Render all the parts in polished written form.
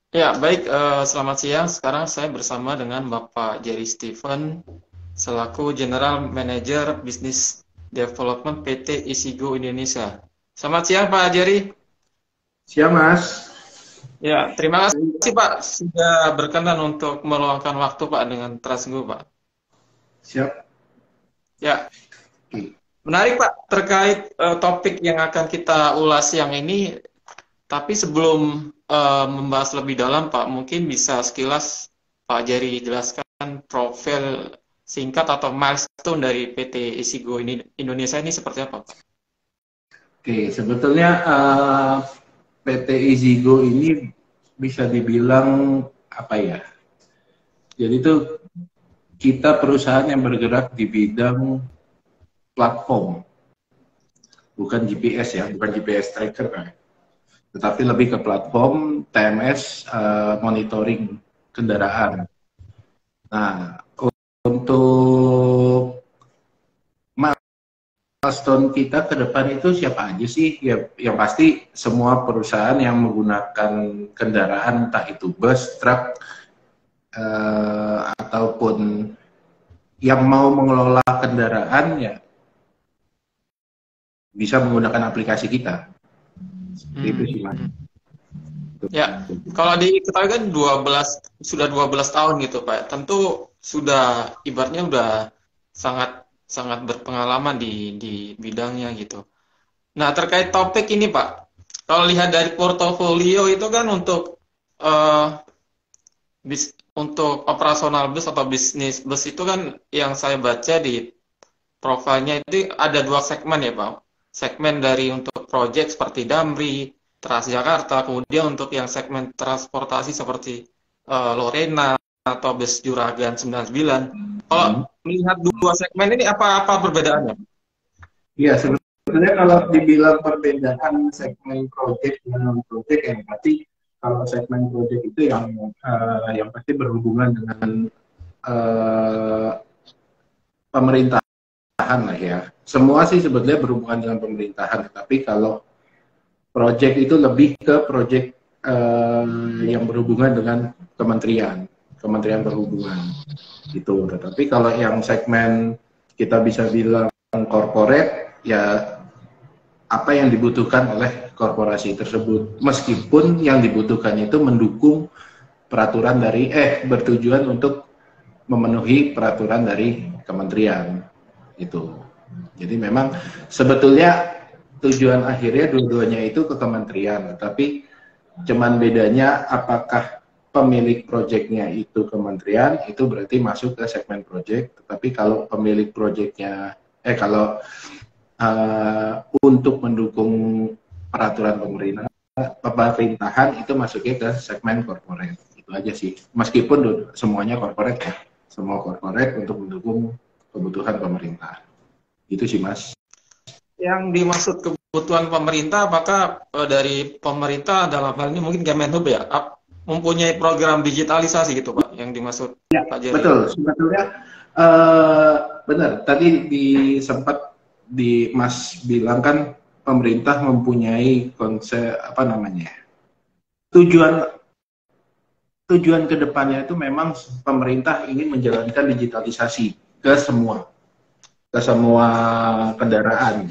Ya, baik. Selamat siang. Sekarang saya bersama dengan Bapak Jerry Stephen selaku General Manager Business Development PT Isigo Indonesia. Selamat siang, Pak Jerry. Siap, Mas. Ya, terima kasih Pak sudah berkenan untuk meluangkan waktu Pak dengan Trustgo, Pak. Siap. Ya, Oke. menarik Pak terkait topik yang akan kita ulas siang ini. Tapi sebelum membahas lebih dalam, Pak, mungkin bisa sekilas Pak Jerry jelaskan profil singkat atau milestone dari PT Isigo ini Indonesia ini seperti apa, Pak? Oke, sebetulnya PT Izigo ini bisa dibilang apa ya? Jadi itu kita perusahaan yang bergerak di bidang platform, bukan GPS ya, bukan GPS tracker kan. Tetapi lebih ke platform TMS monitoring kendaraan. Nah, untuk milestone kita ke depan itu siapa aja sih? Ya, yang pasti semua perusahaan yang menggunakan kendaraan, entah itu bus, truk, ataupun yang mau mengelola kendaraan, ya bisa menggunakan aplikasi kita. Seperti itu Hmm. sih, Mas. Ya, kalau diketahui kan sudah 12 tahun gitu, Pak. Tentu sudah ibaratnya udah sangat sangat berpengalaman di bidangnya gitu. Nah, terkait topik ini, Pak. Kalau lihat dari portofolio itu kan untuk eh, untuk operasional bus atau bisnis bus itu kan yang saya baca di profilnya itu ada dua segmen ya Pak. Segmen dari untuk project seperti Damri, Transjakarta, kemudian untuk yang segmen transportasi seperti Lorena atau bus Juragan 99. Kalau Hmm. melihat dua segmen ini apa perbedaannya? Iya, sebetulnya kalau dibilang perbedaan segmen project dengan non project, yang pasti kalau segmen project itu yang pasti berhubungan dengan eh, pemerintahan lah ya. Semua sih sebetulnya berhubungan dengan pemerintahan, tapi kalau project itu lebih ke project yang berhubungan dengan kementerian perhubungan gitu. Tetapi kalau yang segmen kita bisa bilang corporate, ya apa yang dibutuhkan oleh korporasi tersebut, meskipun yang dibutuhkan itu mendukung peraturan dari bertujuan untuk memenuhi peraturan dari kementerian itu. Jadi memang sebetulnya tujuan akhirnya dua-duanya itu ke kementerian, tapi cuman bedanya apakah pemilik proyeknya itu kementerian, itu berarti masuk ke segmen proyek. Tetapi kalau pemilik proyeknya kalau untuk mendukung peraturan pemerintahan itu masuknya ke segmen corporate. Itu aja sih. Meskipun semuanya corporate ya, semua corporate untuk mendukung kebutuhan pemerintah. Itu sih, Mas. Yang dimaksud kebutuhan pemerintah, apakah dari pemerintah dalam hal ini mungkin Kemenhub ya, mempunyai program digitalisasi gitu Pak, yang dimaksud Pak Jerry? Betul. Sebetulnya benar. Tadi sempat di Mas bilang kan pemerintah mempunyai konsep apa namanya? Tujuan tujuan kedepannya itu memang pemerintah ingin menjalankan digitalisasi ke semua kendaraan,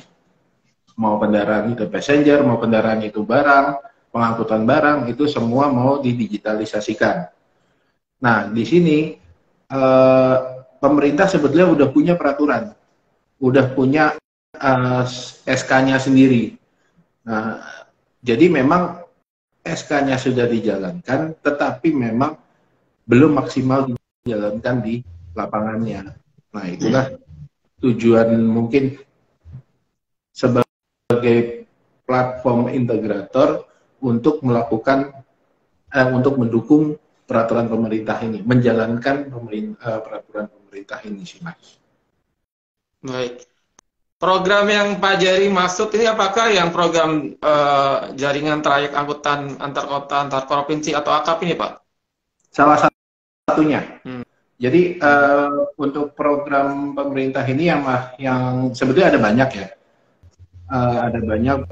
mau kendaraan itu passenger, mau kendaraan itu barang, pengangkutan barang, itu semua mau didigitalisasikan. Nah, di sini eh, pemerintah sebetulnya udah punya peraturan, udah punya SK-nya sendiri. Nah, jadi memang SK-nya sudah dijalankan, tetapi memang belum maksimal dijalankan di lapangannya. Nah, itulah tujuan mungkin sebagai platform integrator untuk untuk mendukung peraturan pemerintah ini, menjalankan peraturan pemerintah ini sih, Mas. Baik. Program yang Pak Jari maksud ini apakah yang program jaringan trayek angkutan antar kota, antar provinsi atau AKAP ini, Pak? Salah satunya. Hmm. Jadi untuk program pemerintah ini yang sebetulnya ada banyak ya, ada banyak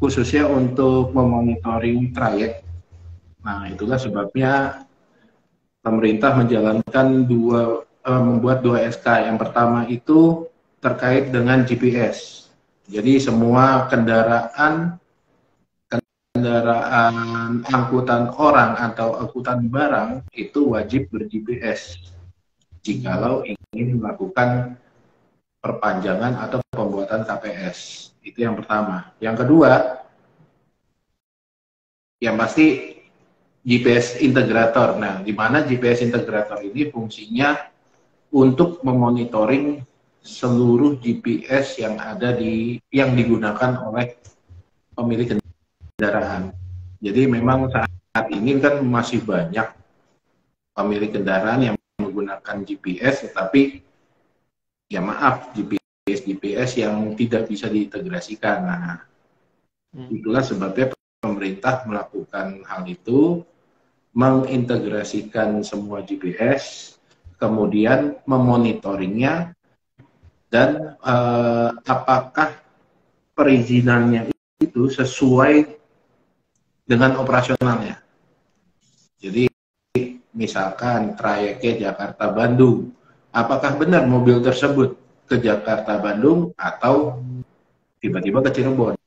khususnya untuk memonitoring trayek. Nah, itulah sebabnya pemerintah membuat dua SK. Yang pertama itu terkait dengan GPS. Jadi semua kendaraan angkutan orang atau angkutan barang itu wajib ber-GPS jikalau ingin melakukan perpanjangan atau pembuatan KPS. Itu yang pertama. Yang kedua, yang pasti GPS integrator. Nah, di mana GPS integrator ini fungsinya untuk memonitoring seluruh GPS yang digunakan oleh pemilik kendaraan. Jadi memang saat ini kan masih banyak pemilik kendaraan yang menggunakan GPS, tetapi ya maaf, GPS yang tidak bisa diintegrasikan. Nah, itulah sebabnya pemerintah melakukan hal itu, mengintegrasikan semua GPS, kemudian memonitoringnya, dan apakah perizinannya itu sesuai dengan operasionalnya. Jadi misalkan trayeknya Jakarta-Bandung, apakah benar mobil tersebut ke Jakarta-Bandung atau tiba-tiba ke Cirebon?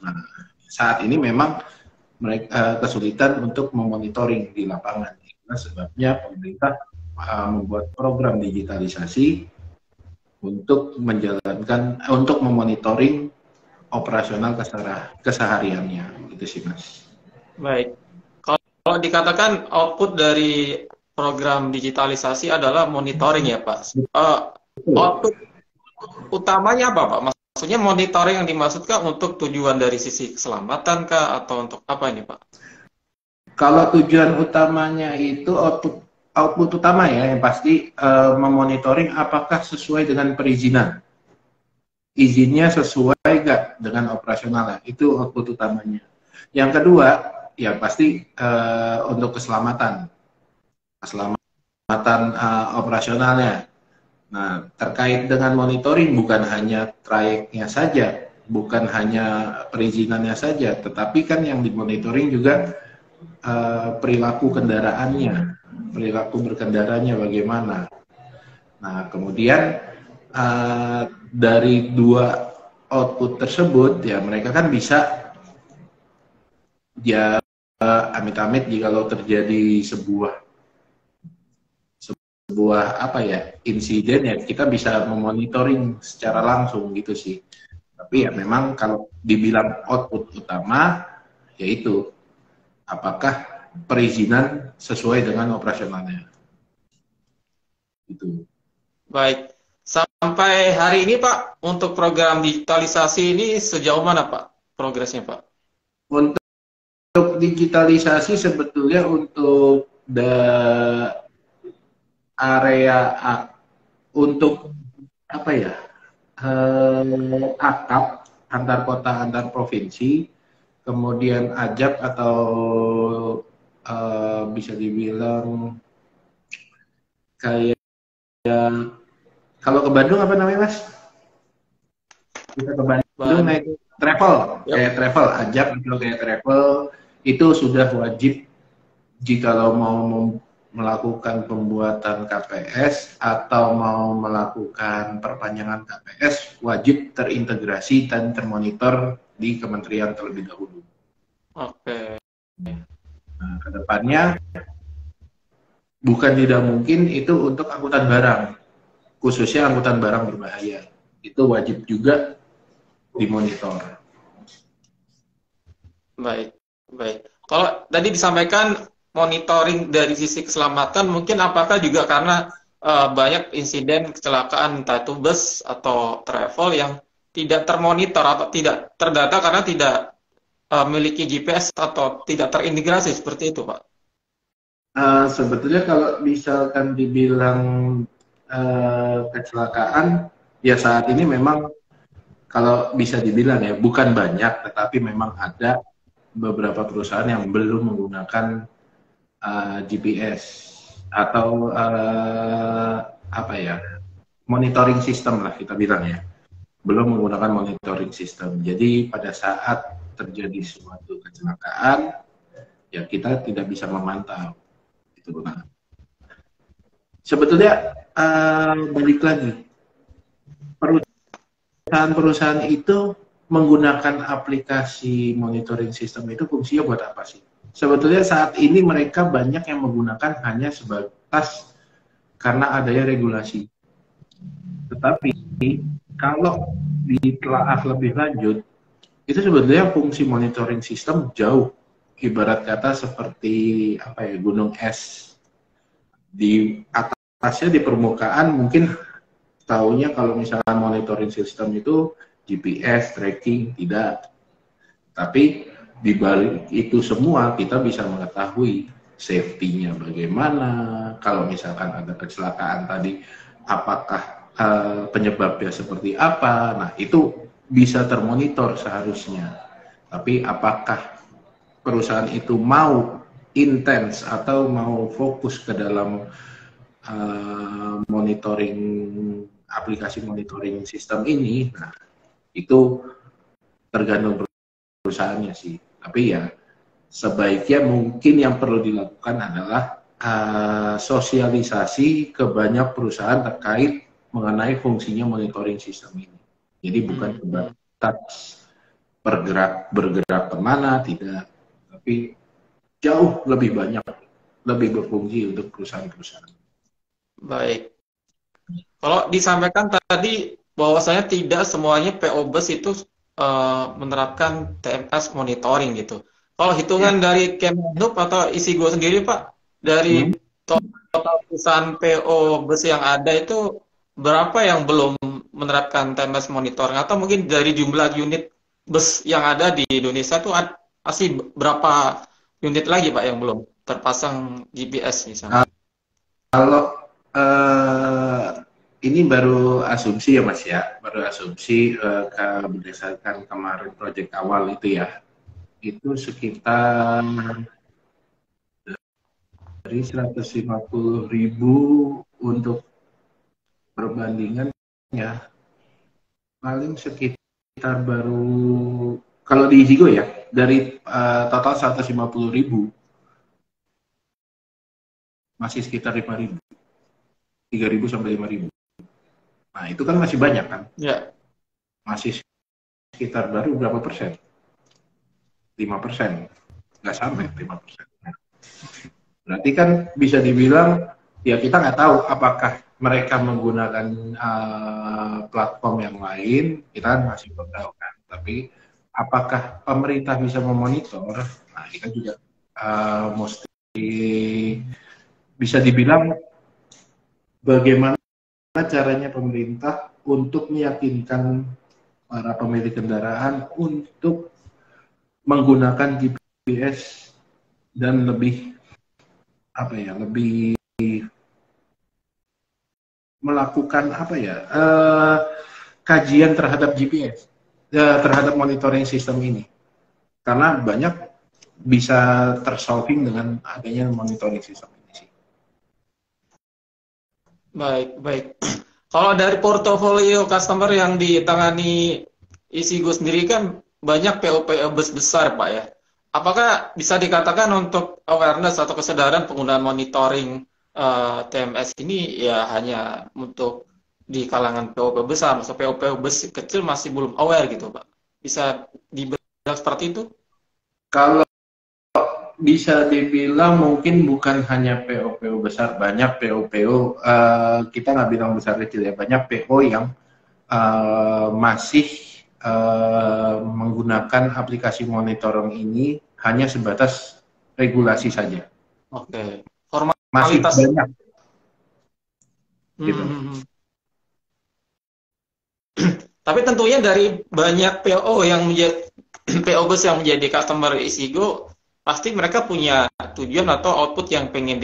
Nah, saat ini memang mereka kesulitan untuk memonitoring di lapangan. Nah, sebabnya pemerintah membuat program digitalisasi untuk memonitoring operasional kesehariannya, gitu sih Mas. Baik. Kalau dikatakan output dari program digitalisasi adalah monitoring ya Pak. Output utamanya apa Pak? Maksudnya monitoring yang dimaksudkan untuk tujuan dari sisi keselamatan kah atau untuk apa ini Pak? Kalau tujuan utamanya itu output utama ya, yang pasti memonitoring apakah sesuai dengan perizinan. Izinnya sesuai nggak dengan operasionalnya, itu output utamanya. Yang kedua, ya pasti untuk keselamatan operasionalnya. Nah, terkait dengan monitoring bukan hanya trayeknya saja, bukan hanya perizinannya saja, tetapi kan yang dimonitoring juga perilaku kendaraannya, perilaku berkendaranya bagaimana. Nah, kemudian dari dua output tersebut ya mereka kan bisa ya amit-amit jika terjadi sebuah apa ya insiden ya kita bisa memonitoring secara langsung gitu sih. Tapi ya memang kalau dibilang output utama yaitu apakah perizinan sesuai dengan operasionalnya. Itu. Baik. Sampai hari ini Pak, untuk program digitalisasi ini sejauh mana Pak progresnya Pak? Untuk digitalisasi sebetulnya untuk area untuk apa ya akap antar kota antar provinsi, kemudian ajab atau bisa dibilang kayak kalau ke Bandung apa namanya Mas? Kita ke Bandung naik travel, kayak travel ajab atau kayak travel itu sudah wajib jikalau mau melakukan pembuatan KPS atau mau melakukan perpanjangan KPS wajib terintegrasi dan termonitor di kementerian terlebih dahulu. Oke. Nah, kedepannya bukan tidak mungkin itu untuk angkutan barang, khususnya angkutan barang berbahaya. Itu wajib juga dimonitor. Baik, baik. Kalau tadi disampaikan monitoring dari sisi keselamatan, mungkin apakah juga karena banyak insiden kecelakaan entah itu bus atau travel yang tidak termonitor atau tidak terdata karena tidak memiliki GPS atau tidak terintegrasi seperti itu, Pak? Sebetulnya kalau misalkan dibilang kecelakaan, ya saat ini memang kalau bisa dibilang ya bukan banyak, tetapi memang ada beberapa perusahaan yang belum menggunakan GPS atau apa ya monitoring system lah kita bilang ya, belum menggunakan monitoring system. Jadi pada saat terjadi suatu kecelakaan ya kita tidak bisa memantau. Itu. Nah, sebetulnya balik lagi, perusahaan-perusahaan itu menggunakan aplikasi monitoring system itu fungsinya buat apa sih? Sebetulnya saat ini mereka banyak yang menggunakan hanya sebatas karena adanya regulasi. Tetapi kalau ditelaah lebih lanjut, itu sebetulnya fungsi monitoring system jauh, ibarat kata seperti apa ya, gunung es. Di atasnya di permukaan mungkin taunya kalau misalnya monitoring system itu GPS, tracking, tidak. Tapi di balik itu semua kita bisa mengetahui safety-nya bagaimana, kalau misalkan ada kecelakaan tadi, apakah penyebabnya seperti apa. Nah, itu bisa termonitor seharusnya. Tapi apakah perusahaan itu mau intens atau mau fokus ke dalam monitoring aplikasi monitoring sistem ini, nah itu tergantung perusahaannya sih. Tapi ya sebaiknya mungkin yang perlu dilakukan adalah sosialisasi ke banyak perusahaan terkait mengenai fungsinya monitoring sistem ini. Jadi bukan sebatas bergerak kemana, tidak, tapi jauh lebih banyak, lebih berfungsi untuk perusahaan-perusahaan. Baik. Kalau disampaikan tadi bahwasanya tidak semuanya PO Bus itu menerapkan TMS monitoring gitu. Kalau hitungan dari Kemenhub atau Isigo sendiri Pak, dari total perusahaan PO Bus yang ada itu berapa yang belum menerapkan TMS monitoring, atau mungkin dari jumlah unit bus yang ada di Indonesia itu masih berapa unit lagi Pak yang belum terpasang GPS misalnya? Kalau ini baru asumsi ya Mas ya, baru asumsi berdasarkan kemarin proyek awal itu ya, itu sekitar dari 150.000 untuk perbandingan ya, paling sekitar baru, kalau di Isigo ya, dari total 150.000 masih sekitar 5.000, 3.000 sampai 5.000. Nah itu kan masih banyak kan? Ya. Masih sekitar baru berapa persen? 5%, nggak sampai 5%. Berarti kan bisa dibilang ya kita nggak tahu apakah mereka menggunakan platform yang lain, kita masih belum tahu kan. Tapi apakah pemerintah bisa memonitor? Nah kita juga mesti bisa dibilang bagaimana caranya pemerintah untuk meyakinkan para pemilik kendaraan untuk menggunakan GPS dan lebih apa ya, lebih melakukan apa ya, kajian terhadap GPS, terhadap monitoring sistem ini, karena banyak bisa tersolving dengan adanya monitoring sistem ini sih. Baik, baik. Kalau dari portofolio customer yang ditangani Isigo sendiri kan banyak PO-PO bus besar, Pak ya. Apakah bisa dikatakan untuk awareness atau kesadaran penggunaan monitoring TMS ini ya hanya untuk di kalangan PO-PO besar, atau PO-PO bus kecil masih belum aware gitu, Pak? Bisa dibilang seperti itu? Kalau bisa dibilang mungkin bukan hanya PO-PO besar, banyak PO-PO, kita nggak bilang besar kecil ya, banyak PO yang masih menggunakan aplikasi monitoring ini hanya sebatas regulasi saja. Oke. Masih Formalitas. banyak. Gitu. Tapi tentunya dari banyak PO yang menjadi PO bus yang menjadi customer Isigo, pasti mereka punya tujuan atau output yang pengen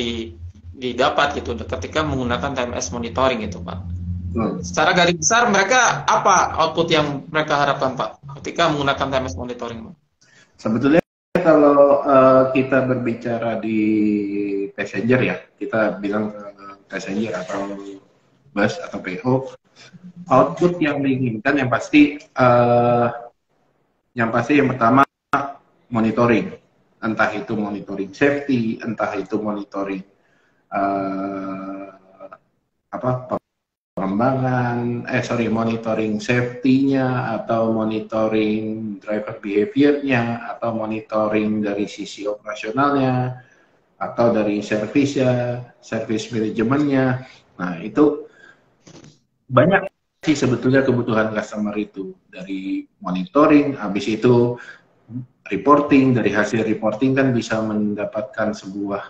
didapat gitu ketika menggunakan TMS monitoring itu, Pak. Secara garis besar mereka apa output yang mereka harapkan, Pak, ketika menggunakan TMS monitoring? Sebetulnya kalau kita berbicara di passenger ya, kita bilang passenger atau bus atau PO, output yang diinginkan yang pasti yang pertama monitoring. entah itu monitoring safety, entah itu monitoring monitoring safety-nya, atau monitoring driver behavior-nya, atau monitoring dari sisi operasionalnya, atau dari service-nya, service management-nya. Nah, itu banyak sih sebetulnya kebutuhan customer itu. Dari monitoring, habis itu reporting, dari hasil reporting kan bisa mendapatkan sebuah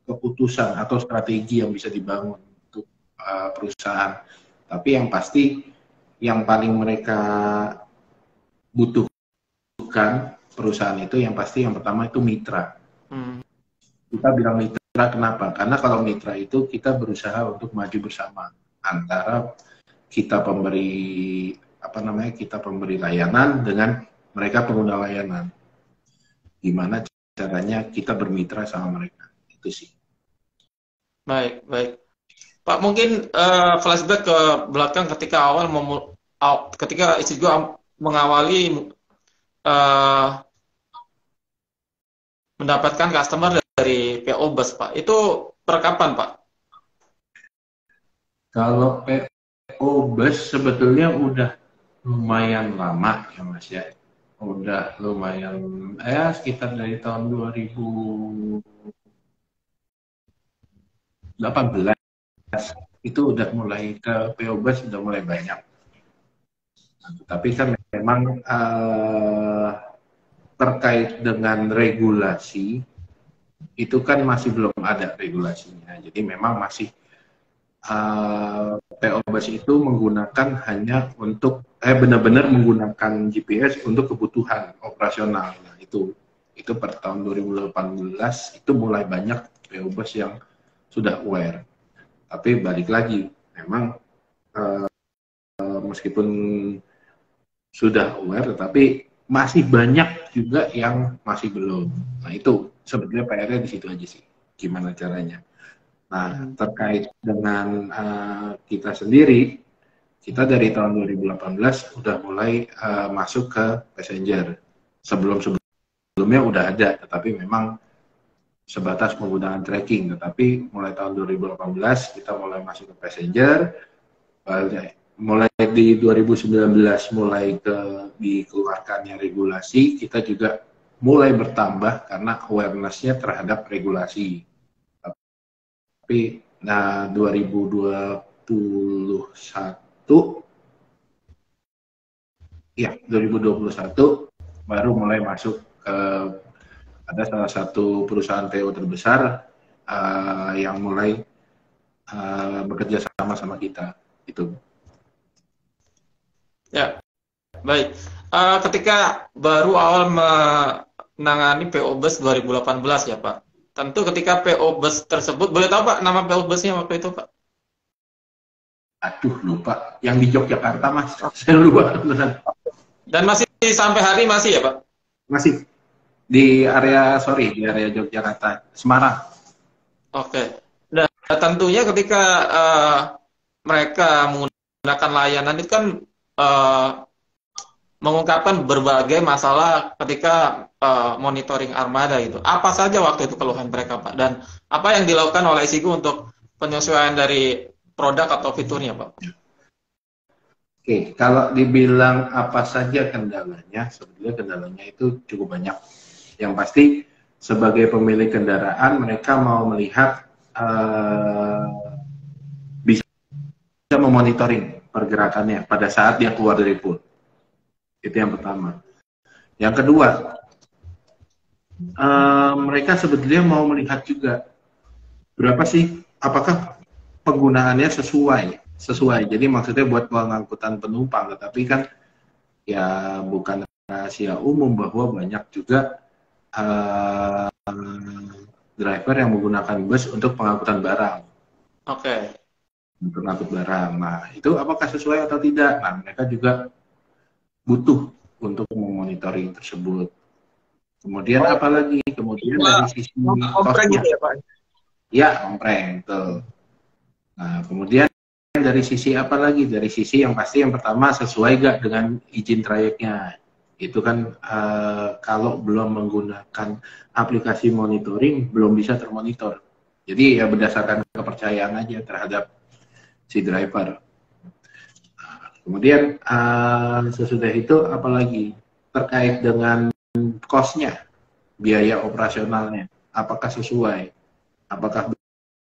keputusan atau strategi yang bisa dibangun untuk perusahaan. Tapi yang pasti yang paling mereka butuhkan perusahaan itu yang pasti yang pertama itu mitra. Kita bilang mitra kenapa? Karena kalau mitra itu kita berusaha untuk maju bersama antara kita pemberi layanan dengan mereka pengguna layanan. Gimana caranya kita bermitra sama mereka? Itu sih. Baik, baik. Pak, mungkin flashback ke belakang ketika ketika istri juga mengawali mendapatkan customer dari PO Bus, Pak. Itu per kapan, Pak? Kalau PO Bus sebetulnya udah lumayan lama ya Mas ya. Udah lumayan sekitar dari tahun 2018 itu udah mulai ke PO Bus udah mulai banyak. Tapi kan memang terkait dengan regulasi itu kan masih belum ada regulasinya. Jadi memang masih PO Bus itu menggunakan hanya untuk benar-benar menggunakan GPS untuk kebutuhan operasional. Nah, itu per tahun 2018 itu mulai banyak PO Bus yang sudah aware. Tapi balik lagi, memang meskipun sudah aware, tetapi masih banyak juga yang masih belum. Nah, itu sebetulnya PR-nya di situ aja sih. Gimana caranya? Nah, terkait dengan kita sendiri, kita dari tahun 2018 udah mulai masuk ke passenger. Sebelumnya udah ada, tetapi memang sebatas penggunaan tracking. Tetapi mulai tahun 2018 kita mulai masuk ke passenger. Mulai di 2019 mulai dikeluarkannya regulasi, kita juga mulai bertambah karena awareness-nya terhadap regulasi. Tapi 2021 baru mulai masuk ke ada salah satu perusahaan PO terbesar yang mulai bekerja sama kita itu. Ya, baik. Ketika baru awal menangani PO Bus 2018 ya Pak. Tentu ketika PO Bus tersebut, boleh tahu Pak nama PO Busnya waktu itu Pak? Aduh lupa, yang di Yogyakarta Mas, saya lupa. Dan masih sampai hari masih ya Pak? Masih di area Yogyakarta, Semarang. Oke. Dan tentunya ketika mereka menggunakan layanan itu kan mengungkapkan berbagai masalah ketika monitoring armada itu. Apa saja waktu itu keluhan mereka Pak? Dan apa yang dilakukan oleh ISIGO untuk penyesuaian dari produk atau fiturnya Pak? Oke, kalau dibilang apa saja kendalanya, sebetulnya kendalanya itu cukup banyak. Yang pasti sebagai pemilik kendaraan mereka mau melihat bisa memonitoring pergerakannya pada saat dia keluar dari pool. Itu yang pertama. Yang kedua, mereka sebetulnya mau melihat juga berapa sih, apakah penggunaannya sesuai. Jadi maksudnya buat pengangkutan penumpang, tetapi kan ya bukan rahasia umum bahwa banyak juga driver yang menggunakan bus untuk pengangkutan barang. Oke. Untuk mengangkut barang. Nah, itu apakah sesuai atau tidak? Nah, mereka juga butuh untuk memonitoring tersebut. Kemudian apalagi? Kemudian dari sisi kompreng gitu ya Pak? Ya, kompreng, betul. Nah, kemudian dari sisi apa lagi? Dari sisi yang pasti yang pertama sesuai gak dengan izin trayeknya. Itu kan kalau belum menggunakan aplikasi monitoring belum bisa termonitor. Jadi ya berdasarkan kepercayaan aja terhadap si driver. Kemudian sesudah itu apalagi terkait dengan cost-nya, biaya operasionalnya, apakah sesuai, apakah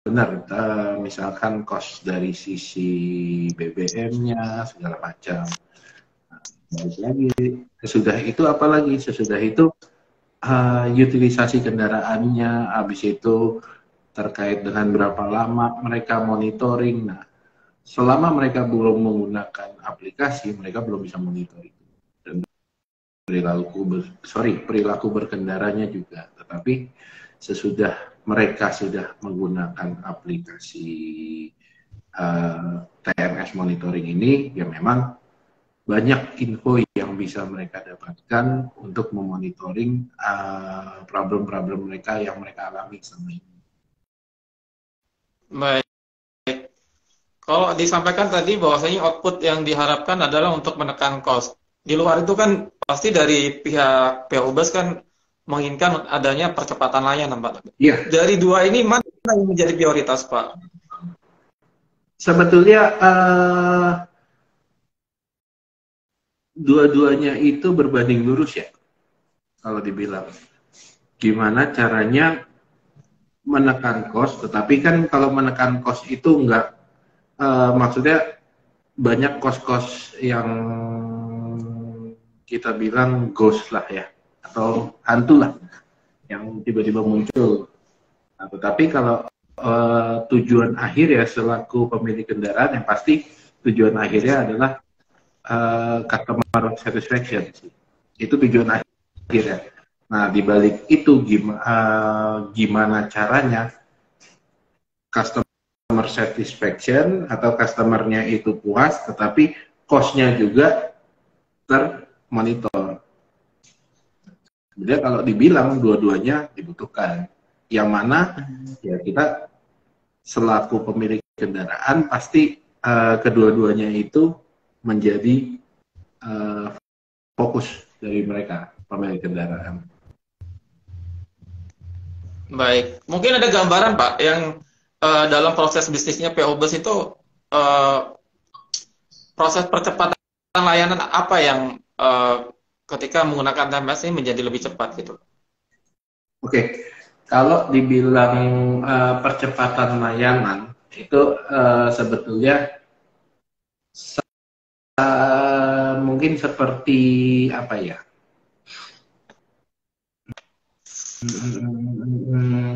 benar, misalkan cost dari sisi BBM-nya segala macam. Balik lagi, sesudah itu apalagi, sesudah itu utilisasi kendaraannya, habis itu terkait dengan berapa lama mereka monitoring. Nah, selama mereka belum menggunakan aplikasi, mereka belum bisa monitoring. Dan perilaku berkendaranya juga. Tetapi sesudah mereka sudah menggunakan aplikasi TMS monitoring ini, ya memang banyak info yang bisa mereka dapatkan untuk memonitoring problem-problem mereka yang mereka alami selama ini. Baik. Kalau disampaikan tadi bahwasanya output yang diharapkan adalah untuk menekan cost. Di luar itu kan pasti dari pihak PO Bus kan menginginkan adanya percepatan layanan, Pak. Iya. Dari dua ini mana yang menjadi prioritas, Pak? Sebetulnya dua-duanya itu berbanding lurus ya. Kalau dibilang gimana caranya menekan cost, tetapi kan kalau menekan cost itu enggak maksudnya banyak kos-kos yang kita bilang ghost lah ya, atau hantu lah yang tiba-tiba muncul. Nah, tetapi kalau tujuan akhir ya selaku pemilik kendaraan yang pasti tujuan akhirnya adalah customer satisfaction. Itu tujuan akhirnya. Nah, dibalik itu gimana caranya customer satisfaction atau customernya itu puas, tetapi cost-nya juga termonitor. Jadi kalau dibilang dua-duanya dibutuhkan. Yang mana ya kita selaku pemilik kendaraan pasti kedua-duanya itu menjadi fokus dari mereka pemilik kendaraan. Baik, mungkin ada gambaran Pak yang dalam proses bisnisnya PO Bus itu proses percepatan layanan apa yang ketika menggunakan TMS ini menjadi lebih cepat gitu. Oke, kalau dibilang percepatan layanan itu sebetulnya mungkin seperti apa ya?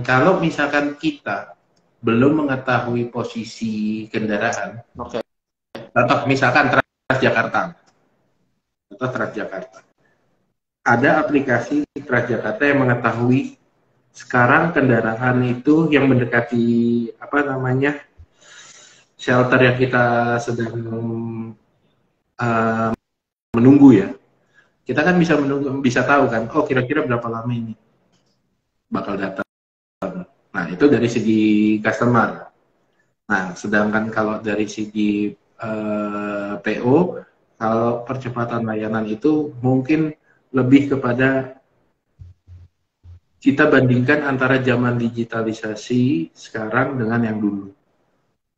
Kalau misalkan kita belum mengetahui posisi kendaraan, Oke. contoh misalkan Transjakarta, atau Transjakarta, ada aplikasi Transjakarta yang mengetahui sekarang kendaraan itu yang mendekati apa namanya shelter yang kita sedang menunggu ya. Kita kan bisa menunggu, bisa tahu kan, oh kira-kira berapa lama ini bakal datang. Nah, itu dari segi customer. Nah, sedangkan kalau dari segi PO, kalau percepatan layanan itu mungkin lebih kepada kita bandingkan antara zaman digitalisasi sekarang dengan yang dulu.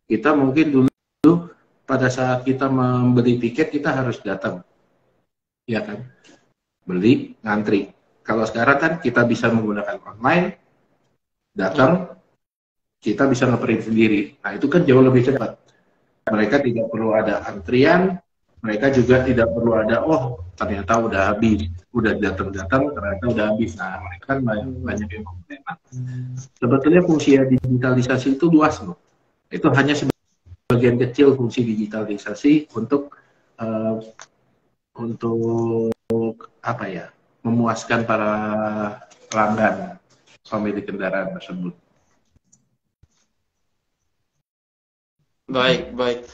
Kita mungkin dulu pada saat kita membeli tiket kita harus datang, ya kan? Beli, ngantri. Kalau sekarang kan kita bisa menggunakan online, datang, kita bisa nge-print sendiri. Nah, itu kan jauh lebih cepat. Mereka tidak perlu ada antrian, mereka juga tidak perlu ada, oh ternyata udah habis, udah datang-datang ternyata udah habis. Nah, mereka kan banyak yang komplain. Nah, sebetulnya fungsi digitalisasi itu luas loh. Itu hanya sebagian kecil fungsi digitalisasi untuk apa ya, memuaskan para pelanggan pemilik kendaraan tersebut. Baik, baik.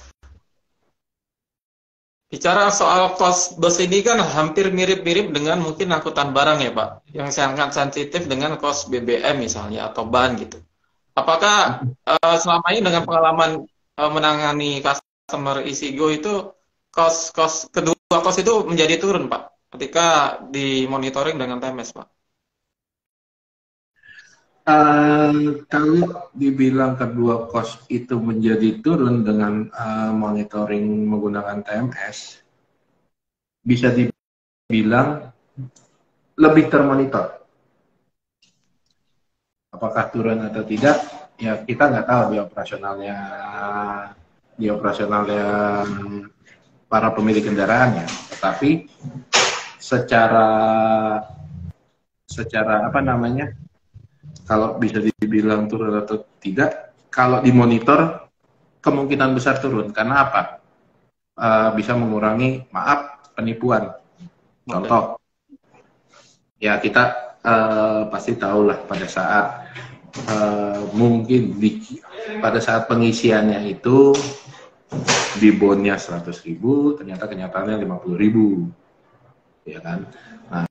Bicara soal cost bus ini kan hampir mirip-mirip dengan mungkin angkutan barang ya Pak, yang sangat sensitif dengan cost BBM misalnya atau ban gitu. Apakah selama ini dengan pengalaman menangani customer Isigo itu kedua cost itu menjadi turun Pak? ketika dimonitoring dengan TMS, Pak? Kalau dibilang kedua cost itu menjadi turun dengan monitoring menggunakan TMS, bisa dibilang lebih termonitor. Apakah turun atau tidak, ya kita nggak tahu di operasionalnya para pemilik kendaraannya. Tetapi secara apa namanya, kalau bisa dibilang turun atau tidak, kalau dimonitor kemungkinan besar turun. Karena apa? Bisa mengurangi, penipuan. Contoh, ya kita pasti tahulah pada saat mungkin pada saat pengisiannya itu di bonnya 100.000, ternyata kenyataannya 50.000, ya kan? Nah,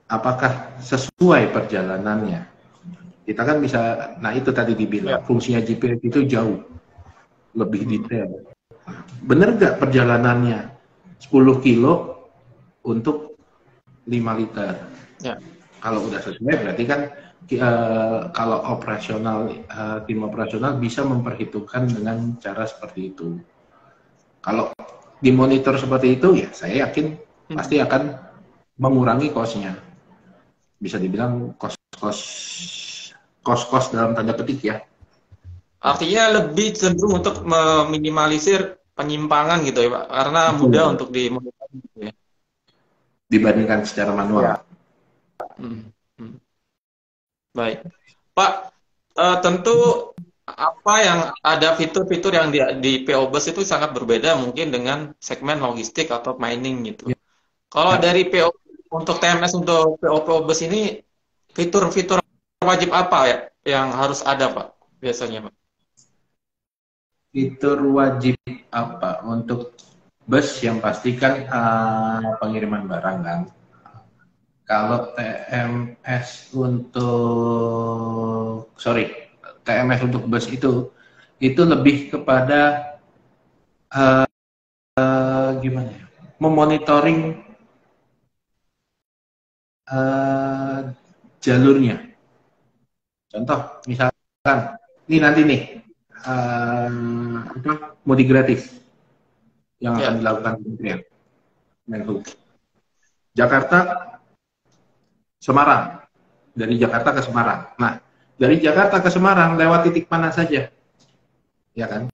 apakah sesuai perjalanannya? Kita kan bisa, nah itu tadi dibilang, fungsinya GPS itu jauh lebih detail. Bener nggak perjalanannya 10 kilo untuk 5 liter? Ya. Kalau udah sesuai berarti kan kalau tim operasional bisa memperhitungkan dengan cara seperti itu. Kalau dimonitor seperti itu, ya saya yakin pasti akan mengurangi cost-nya. Bisa dibilang cost dalam tanda petik ya. Artinya lebih cenderung untuk meminimalisir penyimpangan gitu ya, Pak, karena mudah untuk dimonitor gitu ya. Dibandingkan secara manual. Baik, Pak. Tentu apa yang ada fitur-fitur yang di PO Bus itu sangat berbeda mungkin dengan segmen logistik atau mining gitu. Kalau dari PO untuk TMS untuk PO Bus ini fitur-fitur wajib apa ya yang harus ada, Pak, biasanya, Pak? Fitur wajib apa untuk bus yang pastikan pengiriman barang kan. Kalau TMS untuk bus itu lebih kepada gimana ya, memonitoring jalurnya. Contoh, misalkan ini nanti nih mudik gratis yang akan dilakukan Kementerian Menhub. Jakarta Semarang, dari Jakarta ke Semarang. Nah, dari Jakarta ke Semarang lewat titik mana saja, ya kan?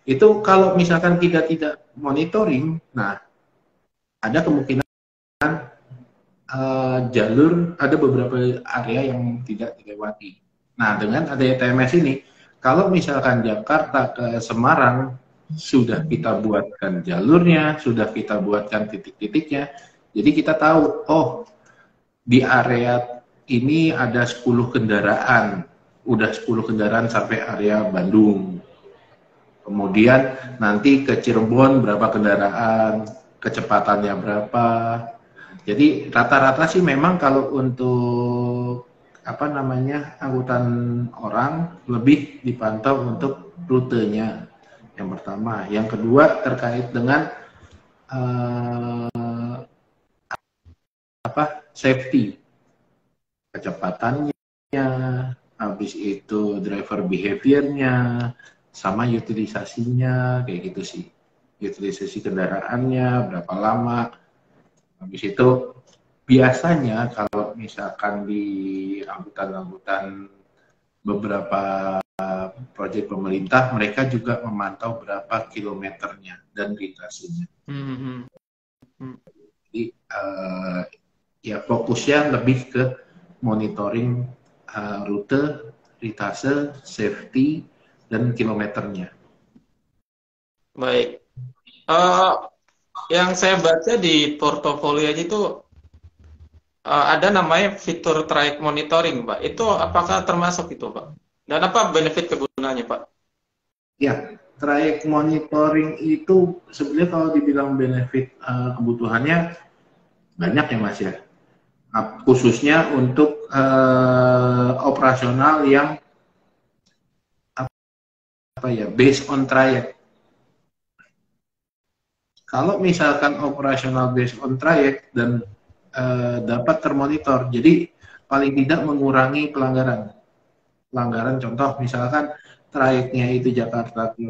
Itu kalau misalkan kita tidak monitoring, nah ada kemungkinan jalur, ada beberapa area yang tidak dilewati. Nah, dengan adanya TMS ini, kalau misalkan Jakarta ke Semarang sudah kita buatkan jalurnya, sudah kita buatkan titik-titiknya, jadi kita tahu, oh di area ini ada 10 kendaraan, udah 10 kendaraan sampai area Bandung. Kemudian nanti ke Cirebon berapa kendaraan, kecepatannya berapa. Jadi rata-rata sih memang kalau untuk angkutan orang lebih dipantau untuk rutenya. Yang pertama, yang kedua terkait dengan safety, kecepatannya, habis itu driver behaviornya, sama utilisasinya, kayak gitu sih. Utilisasi kendaraannya berapa lama. Habis itu biasanya kalau misalkan di angkutan beberapa proyek pemerintah, mereka juga memantau berapa kilometernya dan litasinya. Jadi ya fokusnya lebih ke monitoring rute, litase, safety, dan kilometernya. Baik. Yang saya baca di portofolio itu ada namanya fitur trayek monitoring, Pak. Itu apakah termasuk itu, Pak? Dan apa benefit kegunaannya, Pak? Ya, trayek monitoring itu sebenarnya kalau dibilang benefit kebutuhannya banyak ya Mas ya. Khususnya untuk operasional yang based on trayek. Kalau misalkan operasional based on trayek dan dapat termonitor, jadi paling tidak mengurangi pelanggaran. Pelanggaran contoh misalkan trayeknya itu Jakarta ke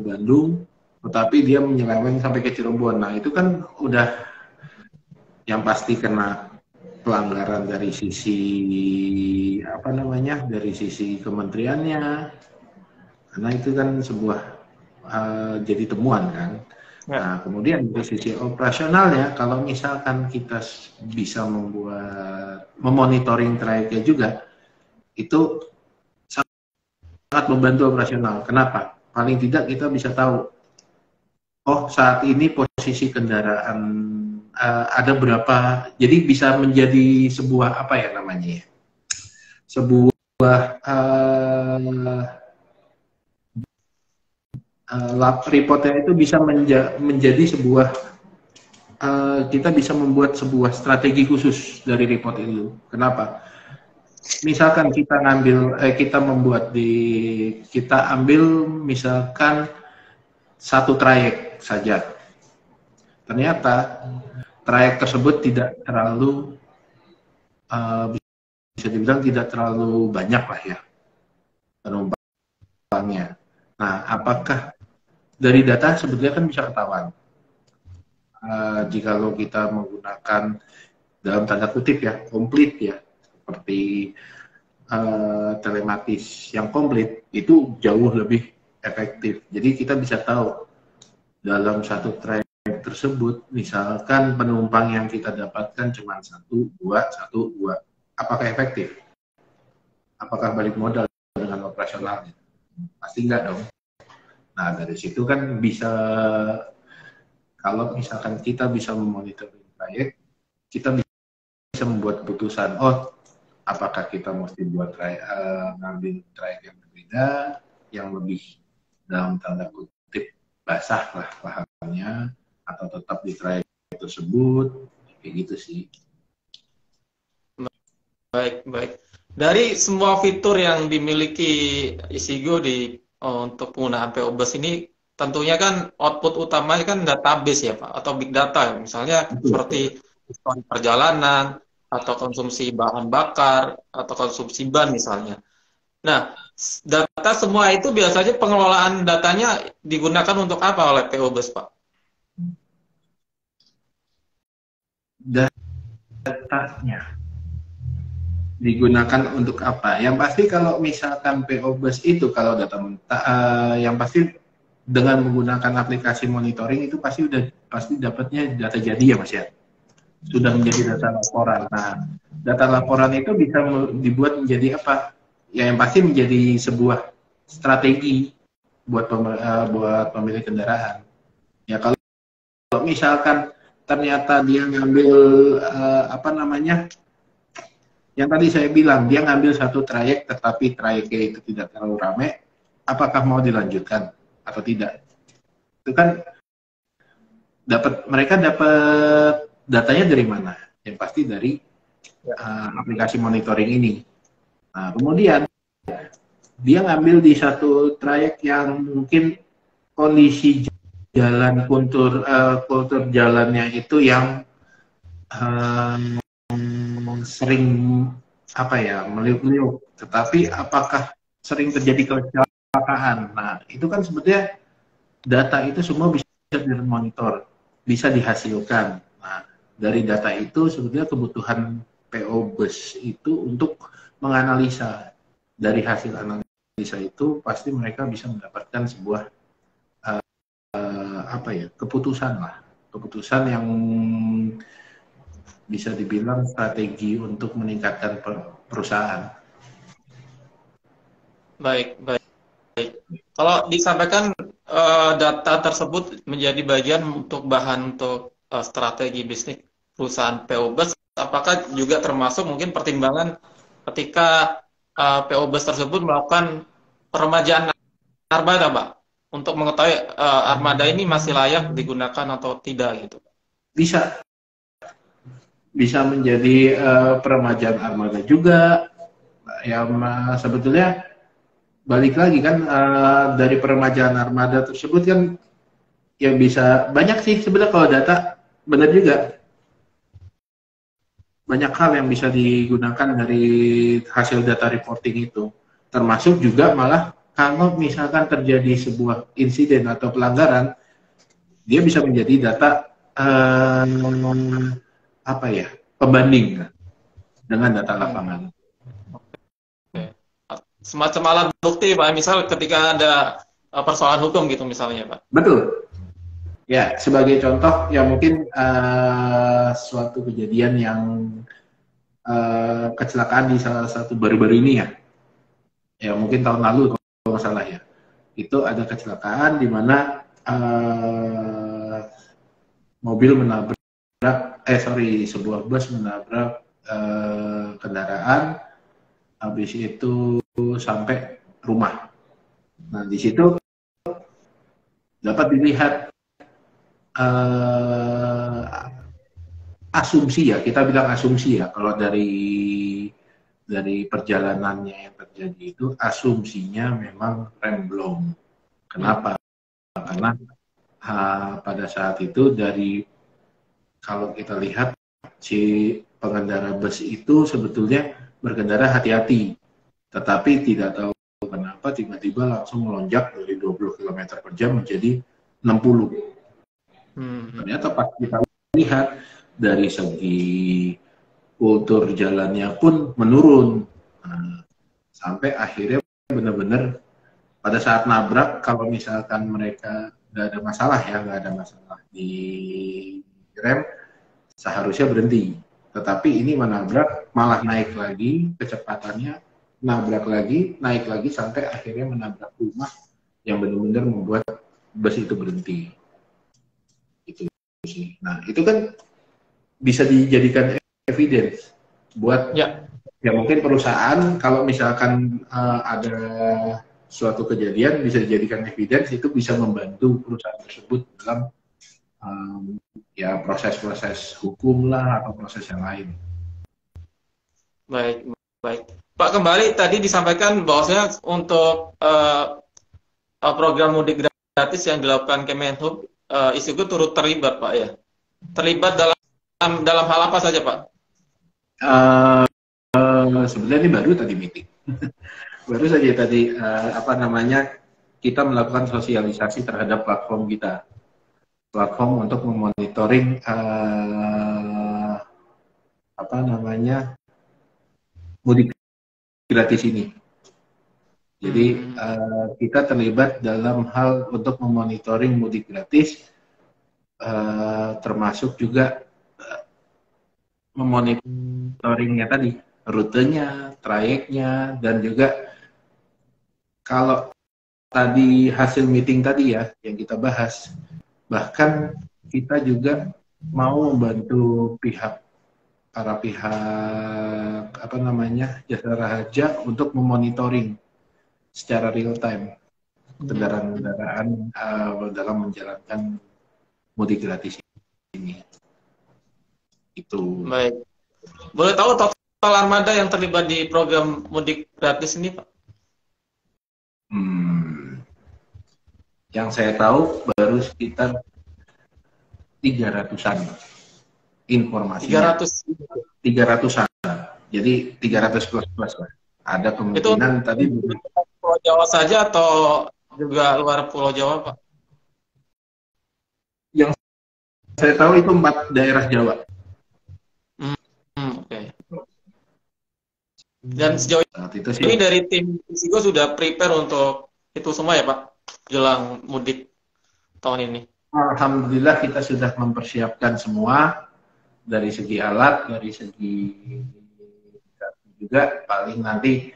Bandung, tetapi dia menyeleweng sampai ke Cirebon. Nah itu kan udah yang pasti kena pelanggaran dari sisi apa namanya, dari sisi kementeriannya, karena itu kan sebuah jadi temuan kan. Ya. Nah, kemudian dari sisi operasionalnya, kalau misalkan kita bisa membuat memonitoring trayeknya juga, itu sangat membantu operasional. Kenapa? Paling tidak kita bisa tahu, oh saat ini posisi kendaraan ada berapa, jadi bisa menjadi sebuah apa ya namanya ya, sebuah lab reportnya itu bisa menjadi sebuah kita bisa membuat sebuah strategi khusus dari report itu. Kenapa? Misalkan kita kita ambil misalkan satu trayek saja. Ternyata trayek tersebut tidak terlalu bisa dibilang tidak terlalu banyak lah ya penumpangnya. Nah, apakah dari data sebetulnya kan bisa ketahuan. Jika kita menggunakan dalam tanda kutip ya komplit ya, seperti telematis yang komplit, itu jauh lebih efektif. Jadi kita bisa tahu dalam satu trayek tersebut, misalkan penumpang yang kita dapatkan cuma 1, 2, apakah efektif? Apakah balik modal dengan operasionalnya? Pasti enggak dong. Nah dari situ kan bisa, kalau misalkan kita bisa memonitor trayek, kita bisa membuat keputusan, oh apakah kita mesti buat ngambil trayek yang berbeda, yang lebih dalam tanda kutip basah lah lahannya, atau tetap di trayek tersebut, kayak gitu sih. Baik. Dari semua fitur yang dimiliki Isigo untuk penggunaan PO Bus ini, tentunya kan output utamanya kan database ya Pak, atau big data. Misalnya seperti perjalanan, atau konsumsi bahan bakar, atau konsumsi ban misalnya. Nah, data semua itu biasanya pengelolaan datanya digunakan untuk apa oleh PO Bus Pak? Datanya digunakan untuk apa? Yang pasti kalau misalkan PO Bus itu kalau data yang pasti dengan menggunakan aplikasi monitoring itu pasti dapatnya data jadi ya Mas ya. Sudah menjadi data laporan. Nah, data laporan itu bisa dibuat menjadi apa? Ya yang pasti menjadi sebuah strategi buat pemilik kendaraan. Ya kalau misalkan ternyata dia ngambil apa namanya? Yang tadi saya bilang, dia ngambil satu trayek tetapi trayeknya itu tidak terlalu ramai, apakah mau dilanjutkan atau tidak? Itu kan mereka dapat datanya dari mana? Yang pasti dari aplikasi monitoring ini. Nah, kemudian dia ngambil di satu trayek yang mungkin kondisi jalan kultur jalannya itu yang sering apa ya meliuk-liuk, tetapi apakah sering terjadi kecelakaan? Nah, itu kan sebetulnya data itu semua bisa dimonitor, bisa dihasilkan. Nah, dari data itu sebetulnya kebutuhan PO Bus itu untuk menganalisa. Dari hasil analisa itu pasti mereka bisa mendapatkan sebuah apa ya keputusan yang bisa dibilang strategi untuk meningkatkan perusahaan. Baik. Kalau disampaikan data tersebut menjadi bagian untuk bahan untuk strategi bisnis perusahaan PO Bus, apakah juga termasuk mungkin pertimbangan ketika PO Bus tersebut melakukan peremajaan armada, Pak, untuk mengetahui armada ini masih layak digunakan atau tidak gitu? Bisa menjadi peremajaan armada juga. Ya sebetulnya balik lagi kan dari peremajaan armada tersebut kan yang bisa banyak sih sebenarnya kalau data, benar juga banyak hal yang bisa digunakan dari hasil data reporting itu, termasuk juga malah kalau misalkan terjadi sebuah insiden atau pelanggaran, dia bisa menjadi data apa ya, pembanding dengan data Hmm. lapangan. Oke. Semacam alat bukti, Pak. Misal ketika ada persoalan hukum gitu misalnya, Pak. Betul. Ya, sebagai contoh ya mungkin suatu kejadian yang kecelakaan di salah satu baru-baru ini ya, ya mungkin tahun lalu kalau nggak salah ya, itu ada kecelakaan di mana mobil menabrak, sebuah bus menabrak kendaraan, habis itu sampai rumah. Nah di situ dapat dilihat uh, asumsi ya, kita bilang asumsi ya, kalau dari perjalanannya yang terjadi itu asumsinya memang rem belum. Hmm. Kenapa? Karena pada saat itu dari, kalau kita lihat si pengendara bus itu sebetulnya berkendara hati-hati, tetapi tidak tahu kenapa tiba-tiba langsung melonjak dari 20 km per jam menjadi 60. Hmm. Ternyata pas kita lihat dari segi kultur jalannya pun menurun. Nah, sampai akhirnya benar-benar pada saat nabrak, kalau misalkan mereka nggak ada masalah ya, nggak ada masalah di rem, seharusnya berhenti. Tetapi ini menabrak, malah naik lagi kecepatannya, nabrak lagi, naik lagi, sampai akhirnya menabrak rumah yang benar-benar membuat bus itu berhenti. Itu sih. Nah, itu kan bisa dijadikan evidence buat, Ya. ya mungkin perusahaan kalau misalkan ada suatu kejadian bisa dijadikan evidence, itu bisa membantu perusahaan tersebut dalam ya proses-proses hukum lah atau proses yang lain. Baik, baik. Pak, kembali tadi disampaikan bahwasanya untuk program mudik gratis yang dilakukan Kemenhub, Isiko turut terlibat, Pak ya. Terlibat dalam hal apa saja, Pak? Uh, Sebenarnya ini baru tadi meeting, baru saja tadi apa namanya, kita melakukan sosialisasi terhadap platform kita, platform untuk memonitoring apa namanya, mudik gratis ini. Jadi Hmm. kita terlibat dalam hal untuk memonitoring mudik gratis, termasuk juga memonitoringnya tadi, rutenya, trayeknya, dan juga kalau tadi hasil meeting tadi ya yang kita bahas, bahkan kita juga mau membantu para pihak apa namanya, jasara harja untuk memonitoring secara real time kendaraan-kendaraan dalam menjalankan mudik gratis ini. Itu. Baik. Boleh tahu total armada yang terlibat di program mudik gratis ini, Pak? Yang saya tahu baru sekitar 300-an informasinya. 300. 300-an. Jadi 300 plus plus lah. Ada Itu untuk kemungkinan tadi Pulau Jawa saja atau juga luar Pulau Jawa, Pak? yang saya tahu itu 4 daerah Jawa. Oke. Dan sejauh Saat itu sih, ini dari tim Isigo sudah prepare untuk itu semua ya, Pak? Jelang mudik tahun ini. alhamdulillah kita sudah mempersiapkan semua dari segi alat, dari segi juga paling nanti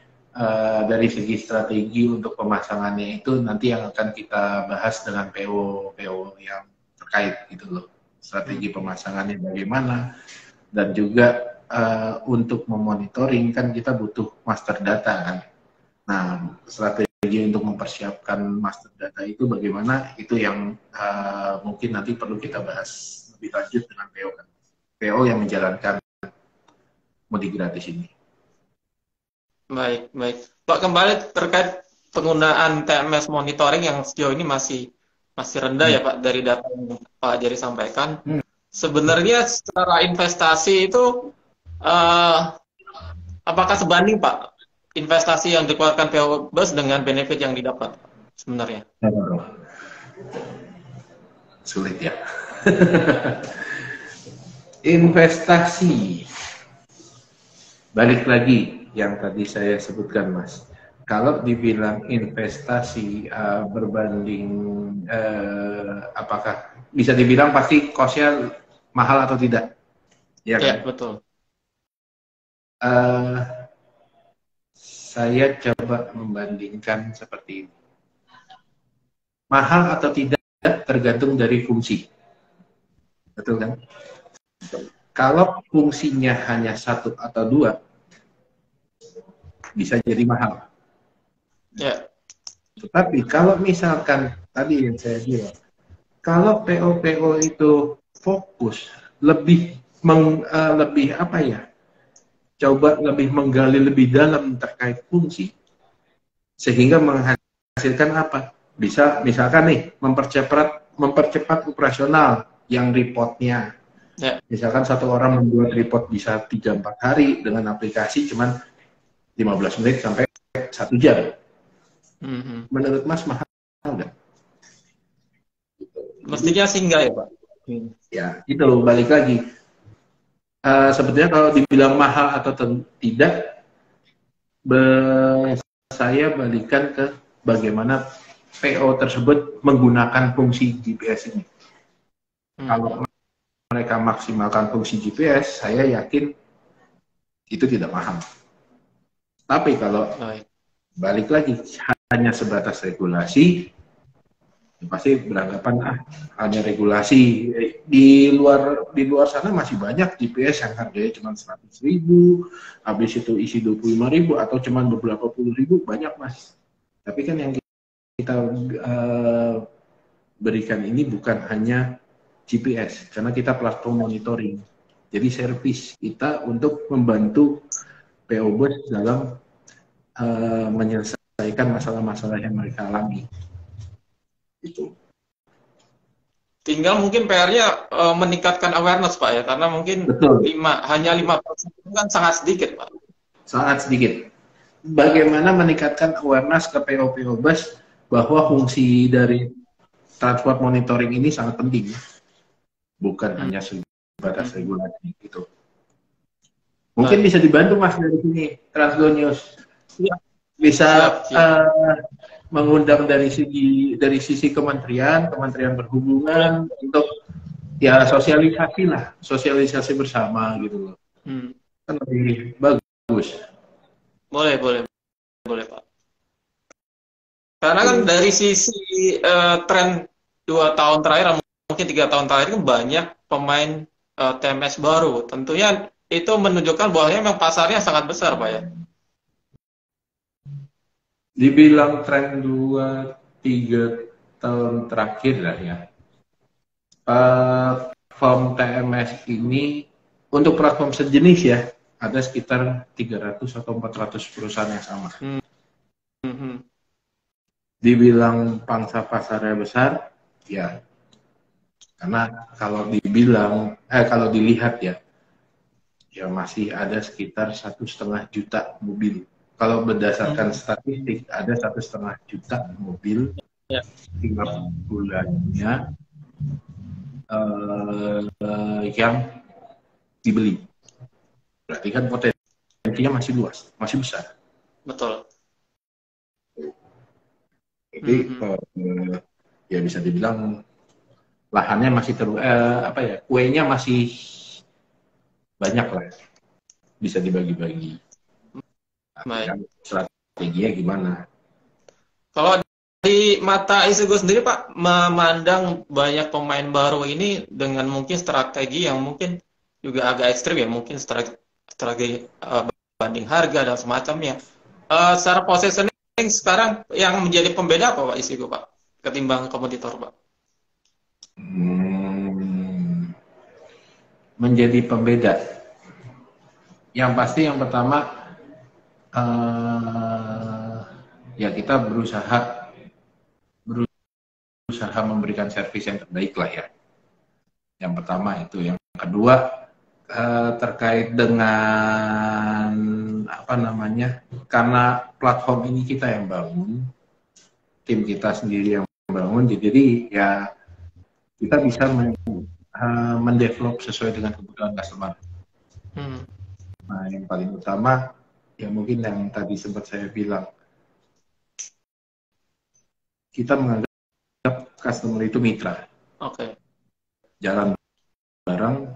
dari segi strategi untuk pemasangannya itu nanti yang akan kita bahas dengan PO yang terkait gitu loh. Strategi pemasangannya bagaimana, dan juga untuk memonitoring kan kita butuh master data kan. Nah, strategi untuk mempersiapkan master data itu bagaimana, itu yang mungkin nanti perlu kita bahas lebih lanjut dengan PO kan. PO yang menjalankan mudik gratis ini. Baik, baik. Pak, kembali terkait penggunaan TMS monitoring yang sejauh ini masih masih rendah ya Pak dari data yang Pak Jerry sampaikan. Hmm. Sebenarnya secara investasi itu eh, apakah sebanding Pak investasi yang dikeluarkan PO Bus dengan benefit yang didapat sebenarnya? Sulit ya. Investasi. Balik lagi yang tadi saya sebutkan, Mas. Kalau dibilang investasi berbanding apakah bisa dibilang pasti cost-nya mahal atau tidak? Ya kan? Ya, betul. Saya coba membandingkan seperti ini. Mahal atau tidak tergantung dari fungsi. Betul kan? Kalau fungsinya hanya satu atau dua, bisa jadi mahal. Ya. Tetapi kalau misalkan tadi yang saya bilang, kalau PO itu fokus lebih lebih apa ya? Coba lebih menggali lebih dalam terkait fungsi, sehingga menghasilkan apa? Bisa misalkan nih mempercepat operasional yang reportnya. Ya. Misalkan satu orang membuat report bisa 3-4 hari dengan aplikasi cuman 15 menit sampai 1 jam. Menurut Mas mahal nggak? Mestinya sih enggak ya Pak. Ya, itu balik lagi. Sebetulnya kalau dibilang mahal atau tidak, saya balikan ke bagaimana PO tersebut menggunakan fungsi GPS ini. Kalau mereka maksimalkan fungsi GPS, saya yakin itu tidak mahal. Tapi kalau balik lagi hanya sebatas regulasi, pasti beranggapan hanya regulasi. Di luar sana masih banyak GPS yang harganya cuma 100.000, habis itu isi 25.000 atau cuma beberapa puluh ribu, banyak Mas. Tapi kan yang kita berikan ini bukan hanya GPS, karena kita platform monitoring. Jadi servis kita untuk membantu PO Bus dalam menyelesaikan masalah-masalah yang mereka alami. Itu. Tinggal mungkin PR-nya meningkatkan awareness Pak ya, karena mungkin hanya 5% itu kan sangat sedikit Pak. Sangat sedikit. Bagaimana meningkatkan awareness ke PO Bus bahwa fungsi dari transport monitoring ini sangat penting, bukan hanya sebatas regulasi gitu. Mungkin bisa dibantu Mas dari sini, Transgo News. Bisa mengundang dari sisi kementerian berhubungan untuk ya sosialisasi bersama gitu loh. Kan lebih bagus. Boleh Pak. Karena kan dari sisi tren 2 tahun terakhir, mungkin 3 tahun terakhir kan banyak pemain TMS baru. Tentunya itu menunjukkan bahwa memang pasarnya sangat besar Pak ya. Dibilang tren 2-3 tahun terakhir lah ya. Platform TMS ini untuk platform sejenis ya, ada sekitar 300 atau 400 perusahaan yang sama. Dibilang pangsa pasarnya besar, ya. Karena kalau dilihat ya masih ada sekitar 1,5 juta mobil. Kalau berdasarkan statistik, ada 1,5 juta mobil tiap bulannya yang dibeli. Berarti kan potensinya masih luas, masih besar. Betul. Jadi ya bisa dibilang lahannya masih kuenya masih banyak lah, bisa dibagi-bagi. Strateginya gimana? Kalau di mata Isugo sendiri Pak, memandang banyak pemain baru ini dengan mungkin strategi yang mungkin juga agak ekstrim ya, mungkin strategi banding harga dan semacamnya. Secara positioning sekarang yang menjadi pembeda apa Pak Isugo Pak, ketimbang kompetitor Pak? Menjadi pembeda. Yang pasti yang pertama ya kita berusaha berusaha memberikan servis yang terbaik lah ya. Yang pertama itu. Yang kedua terkait dengan apa namanya, karena platform ini kita yang bangun, tim kita sendiri yang bangun, jadi ya kita bisa mendevelop sesuai dengan kebutuhan customer. Nah, yang paling utama ya mungkin yang tadi sempat saya bilang, kita menganggap customer itu mitra. Oke. Jalan bareng,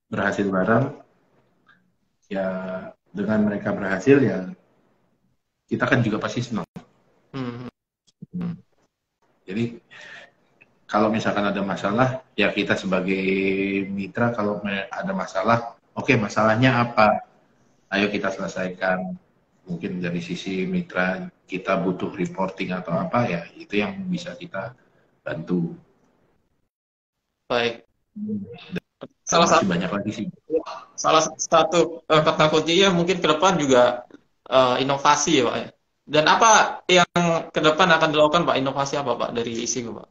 berhasil bareng, ya dengan mereka berhasil ya kita kan juga pasti senang. Jadi kalau misalkan ada masalah, ya kita sebagai mitra kalau ada masalah, oke, masalahnya apa? Ayo kita selesaikan. Mungkin dari sisi mitra kita butuh reporting atau apa, ya itu yang bisa kita bantu. Baik. Salah satu banyak lagi sih. Salah satu kata kuncinya mungkin ke depan juga inovasi ya Pak ya. Dan apa yang ke depan akan dilakukan Pak? Inovasi apa Pak dari Isigo Pak?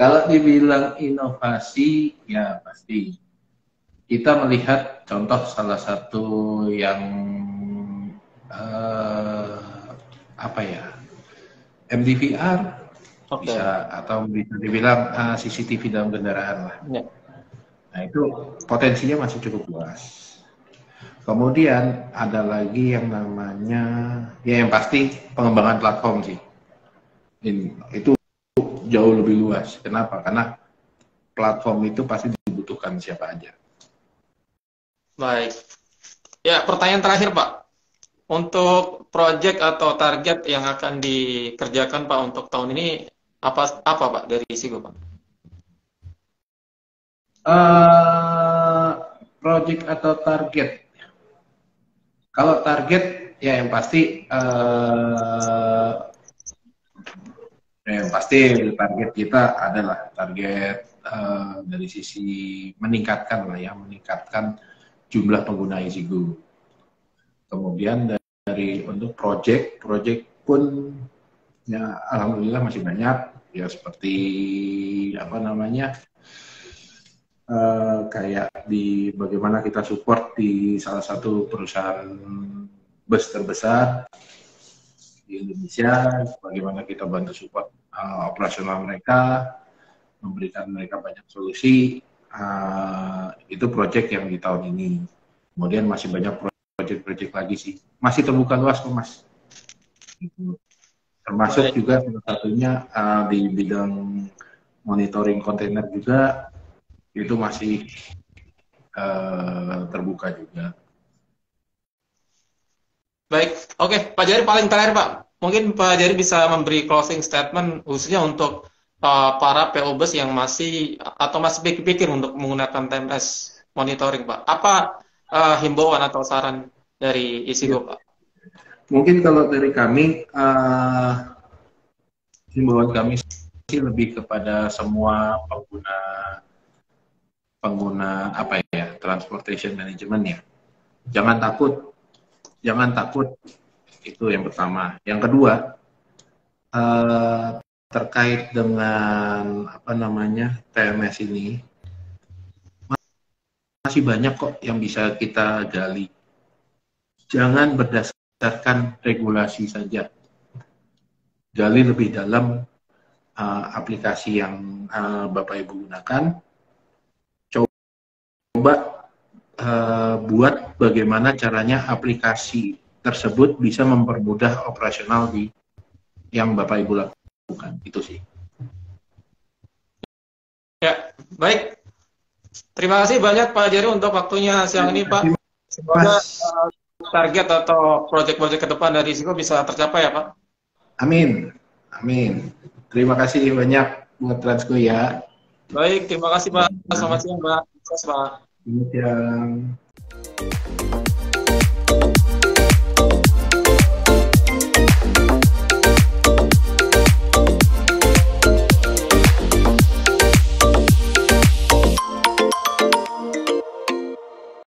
Kalau dibilang inovasi, ya pasti kita melihat contoh salah satu yang apa ya, MDVR, bisa, atau bisa dibilang CCTV dalam kendaraan lah. Nah itu potensinya masih cukup luas. Kemudian ada lagi yang namanya, ya yang pasti pengembangan platform sih. Itu jauh lebih luas. Kenapa? Karena platform itu pasti dibutuhkan siapa aja. Baik. Ya, pertanyaan terakhir Pak. Untuk project atau target yang akan dikerjakan Pak untuk tahun ini apa Pak dari Isigo Pak? Project atau target? Kalau target ya yang pasti target kita adalah target dari sisi meningkatkan jumlah pengguna Isigo. Kemudian dari untuk project pun ya alhamdulillah masih banyak ya, seperti apa namanya, kayak di bagaimana kita support di salah satu perusahaan bus terbesar di Indonesia, bagaimana kita bantu support operasional mereka, memberikan mereka banyak solusi. Itu project yang di tahun ini. Kemudian masih banyak project lagi sih, masih terbuka luas kok Mas. Termasuk juga salah satunya di bidang monitoring kontainer juga, itu masih terbuka juga. Baik, oke Pak Jari, paling terakhir Pak, mungkin Pak Jari bisa memberi closing statement khususnya untuk para PO bus yang masih pikir-pikir untuk menggunakan TMS monitoring Pak. Apa himbauan atau saran dari Isigo Pak? Mungkin kalau dari kami, himbauan kami sih lebih kepada semua pengguna apa ya, transportation management ya. Jangan takut, itu yang pertama. Yang kedua, terkait dengan apa namanya TMS ini, masih banyak kok yang bisa kita gali. Jangan berdasarkan regulasi saja, gali lebih dalam aplikasi yang Bapak Ibu gunakan. Coba buat bagaimana caranya aplikasi tersebut bisa mempermudah operasional yang Bapak Ibu lakukan. Itu sih. Ya, baik. Terima kasih banyak Pak Jari untuk waktunya siang ini Pak. Semoga target atau proyek-proyek ke depan dari Isigo bisa tercapai ya Pak. Amin. Terima kasih banyak buat Transco ya. Baik, terima kasih Pak. Selamat siang Pak. Selamat siang. Selamat siang.